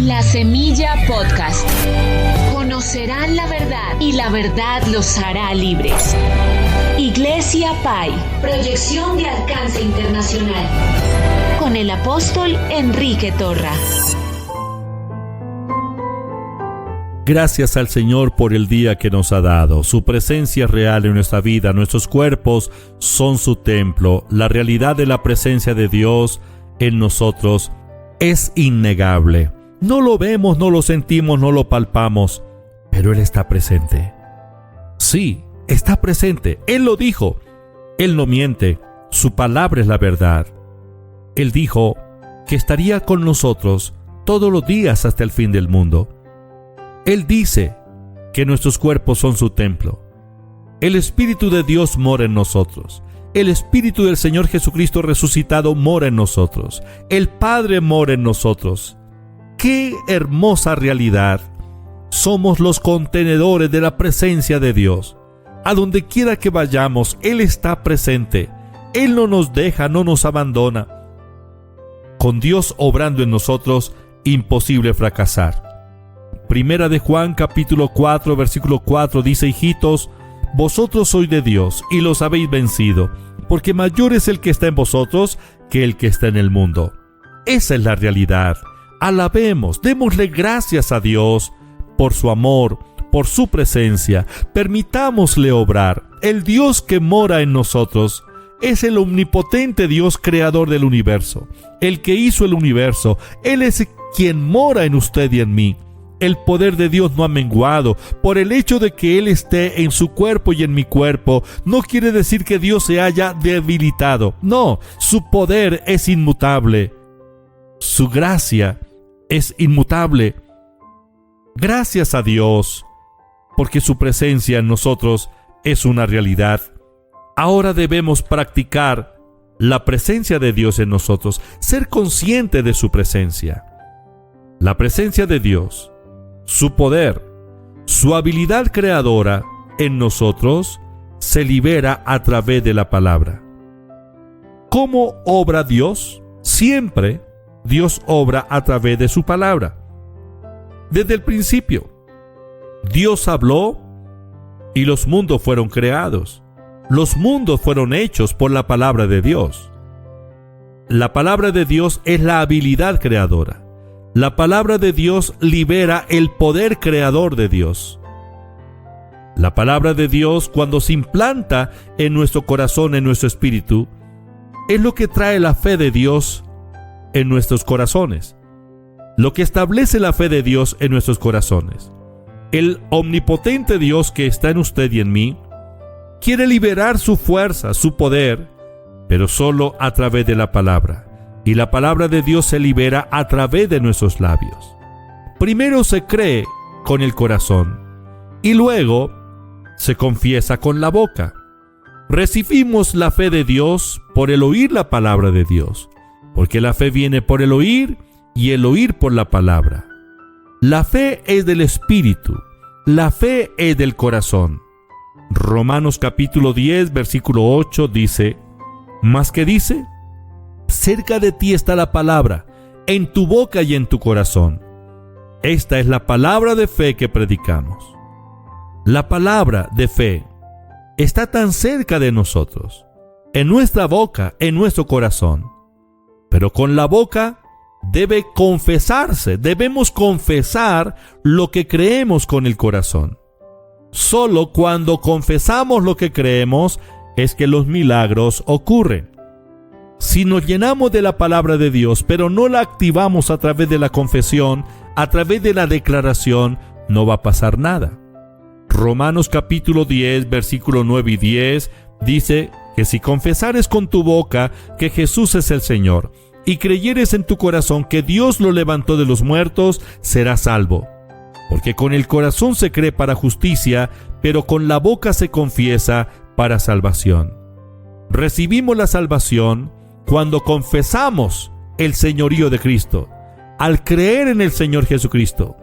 La Semilla Podcast. Conocerán la verdad y la verdad los hará libres. Iglesia Pai, proyección de alcance internacional. Con el apóstol Enrique Torra. Gracias al Señor por el día que nos ha dado. Su presencia es real en nuestra vida. Nuestros cuerpos son su templo. La realidad de la presencia de Dios en nosotros es innegable. No lo vemos, no lo sentimos, no lo palpamos, pero Él está presente. Sí, está presente. Él lo dijo. Él no miente. Su palabra es la verdad. Él dijo que estaría con nosotros todos los días hasta el fin del mundo. Él dice que nuestros cuerpos son su templo. El Espíritu de Dios mora en nosotros. El Espíritu del Señor Jesucristo resucitado mora en nosotros. El Padre mora en nosotros. ¡Qué hermosa realidad! Somos los contenedores de la presencia de Dios. A donde quiera que vayamos, Él está presente. Él no nos deja, no nos abandona. Con Dios obrando en nosotros, imposible fracasar. Primera de Juan capítulo 4 versículo 4 dice: hijitos, vosotros sois de Dios y los habéis vencido, porque mayor es el que está en vosotros que el que está en el mundo. Esa es la realidad. Alabemos, démosle gracias a Dios por su amor, por su presencia. Permitámosle obrar. El Dios que mora en nosotros es el omnipotente Dios creador del universo, el que hizo el universo. Él es quien mora en usted y en mí. El poder de Dios no ha menguado. Por el hecho de que Él esté en su cuerpo y en mi cuerpo, no quiere decir que Dios se haya debilitado. No, su poder es inmutable. Su gracia es inmutable. Gracias a Dios, porque su presencia en nosotros es una realidad. Ahora debemos practicar la presencia de Dios en nosotros, ser consciente de su presencia. La presencia de Dios, su poder, su habilidad creadora en nosotros se libera a través de la palabra. ¿Cómo obra Dios? Siempre Dios obra a través de su palabra. Desde el principio, Dios habló y los mundos fueron creados. Los mundos fueron hechos por la palabra de Dios. La palabra de Dios es la habilidad creadora. La palabra de Dios libera el poder creador de Dios. La palabra de Dios, cuando se implanta en nuestro corazón, en nuestro espíritu, es lo que trae la fe de Dios en nuestros corazones. Lo que establece la fe de Dios en nuestros corazones. El omnipotente Dios que está en usted y en mí quiere liberar su fuerza, su poder, pero solo a través de la palabra. Y la palabra de Dios se libera a través de nuestros labios. Primero se cree con el corazón y luego se confiesa con la boca. Recibimos la fe de Dios por el oír la palabra de Dios, porque la fe viene por el oír y el oír por la palabra. La fe es del Espíritu, la fe es del corazón. Romanos capítulo 10 versículo 8 dice: ¿más qué dice? Cerca de ti está la palabra, en tu boca y en tu corazón. Esta es la palabra de fe que predicamos. La palabra de fe está tan cerca de nosotros, en nuestra boca, en nuestro corazón. Pero con la boca debe confesarse, debemos confesar lo que creemos con el corazón. Solo cuando confesamos lo que creemos es que los milagros ocurren. Si nos llenamos de la palabra de Dios, pero no la activamos a través de la confesión, a través de la declaración, no va a pasar nada. Romanos capítulo 10, versículo 9 y 10 dice que si confesares con tu boca que Jesús es el Señor y creyeres en tu corazón que Dios lo levantó de los muertos, serás salvo. Porque con el corazón se cree para justicia, pero con la boca se confiesa para salvación. Recibimos la salvación cuando confesamos el señorío de Cristo, al creer en el Señor Jesucristo.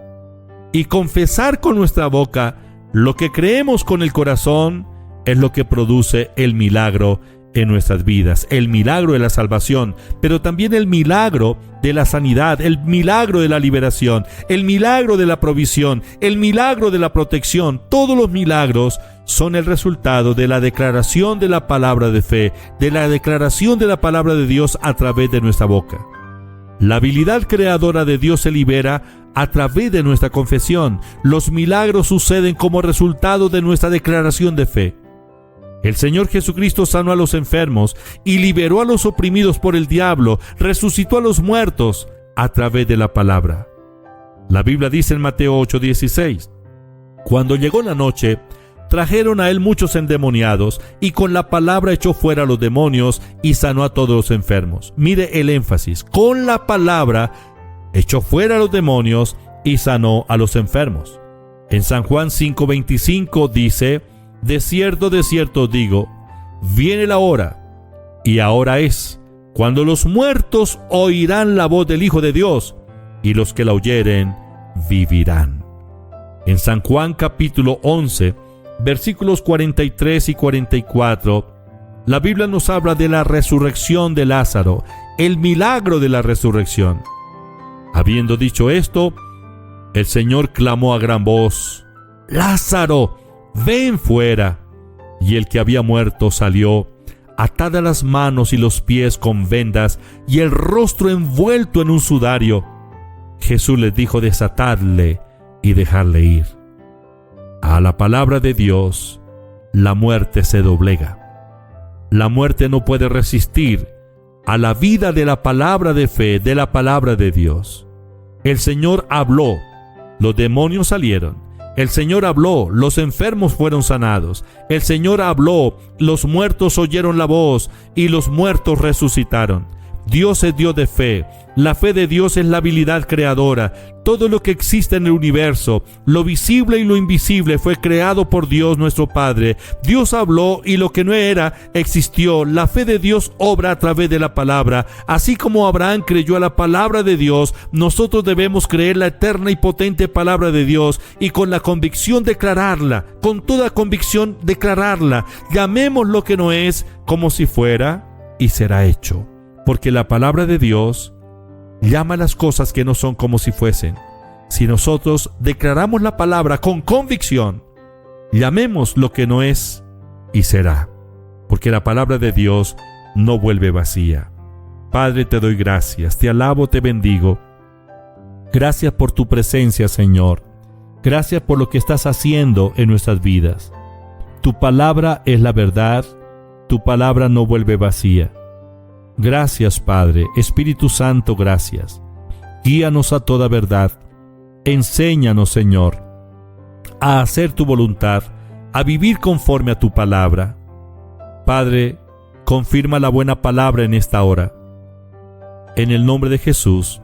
Y confesar con nuestra boca lo que creemos con el corazón es lo que produce el milagro en nuestras vidas, el milagro de la salvación, pero también el milagro de la sanidad, el milagro de la liberación, el milagro de la provisión, el milagro de la protección. Todos los milagros son el resultado de la declaración de la palabra de fe, de la declaración de la palabra de Dios a través de nuestra boca. La habilidad creadora de Dios se libera a través de nuestra confesión. Los milagros suceden como resultado de nuestra declaración de fe. El Señor Jesucristo sanó a los enfermos y liberó a los oprimidos por el diablo, resucitó a los muertos a través de la palabra. La Biblia dice en Mateo 8:16, cuando llegó la noche, trajeron a él muchos endemoniados y con la palabra echó fuera a los demonios y sanó a todos los enfermos. Mire el énfasis, con la palabra echó fuera a los demonios y sanó a los enfermos. En San Juan 5:25 dice, de cierto os digo, viene la hora, y ahora es, cuando los muertos oirán la voz del Hijo de Dios, y los que la oyeren vivirán. En San Juan capítulo 11, versículos 43 y 44, la Biblia nos habla de la resurrección de Lázaro, el milagro de la resurrección. Habiendo dicho esto, el Señor clamó a gran voz, Lázaro, ven fuera. Y el que había muerto salió, atadas las manos y los pies con vendas y el rostro envuelto en un sudario. Jesús les dijo desatadle y dejarle ir. A la palabra de Dios, la muerte se doblega. La muerte no puede resistir a la vida de la palabra de fe, de la palabra de Dios. El Señor habló, los demonios salieron. El Señor habló, los enfermos fueron sanados. El Señor habló, los muertos oyeron la voz y los muertos resucitaron. Dios es Dios de fe. La fe de Dios es la habilidad creadora. Todo lo que existe en el universo, lo visible y lo invisible, fue creado por Dios nuestro Padre. Dios habló y lo que no era, existió. La fe de Dios obra a través de la palabra. Así como Abraham creyó a la palabra de Dios, nosotros debemos creer la eterna y potente palabra de Dios y con la convicción declararla, con toda convicción declararla. Llamemos lo que no es como si fuera y será hecho. Porque la palabra de Dios llama las cosas que no son como si fuesen. Si nosotros declaramos la palabra con convicción, llamemos lo que no es y será. Porque la palabra de Dios no vuelve vacía. Padre, te doy gracias, te alabo, te bendigo. Gracias por tu presencia, Señor. Gracias por lo que estás haciendo en nuestras vidas. Tu palabra es la verdad, tu palabra no vuelve vacía. Gracias, Padre. Espíritu Santo, gracias. Guíanos a toda verdad. Enséñanos, Señor, a hacer tu voluntad, a vivir conforme a tu palabra. Padre, confirma la buena palabra en esta hora. En el nombre de Jesús,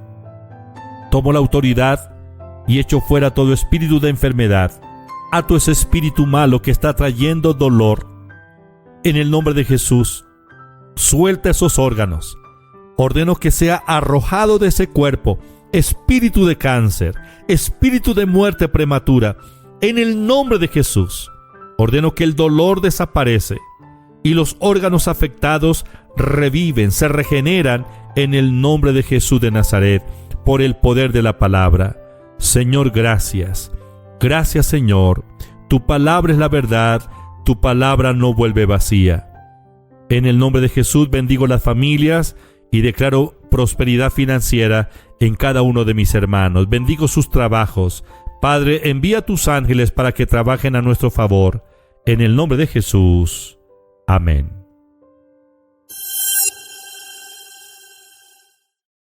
tomo la autoridad y echo fuera todo espíritu de enfermedad, a todo ese espíritu malo que está trayendo dolor. En el nombre de Jesús, suelta esos órganos. Ordeno que sea arrojado de ese cuerpo espíritu de cáncer, espíritu de muerte prematura. En el nombre de Jesús, ordeno que el dolor desaparece y los órganos afectados reviven, se regeneran en el nombre de Jesús de Nazaret, por el poder de la palabra. Señor, gracias. Gracias, Señor. Tu palabra es la verdad, tu palabra no vuelve vacía. En el nombre de Jesús bendigo las familias y declaro prosperidad financiera en cada uno de mis hermanos. Bendigo sus trabajos. Padre, envía tus ángeles para que trabajen a nuestro favor. En el nombre de Jesús. Amén.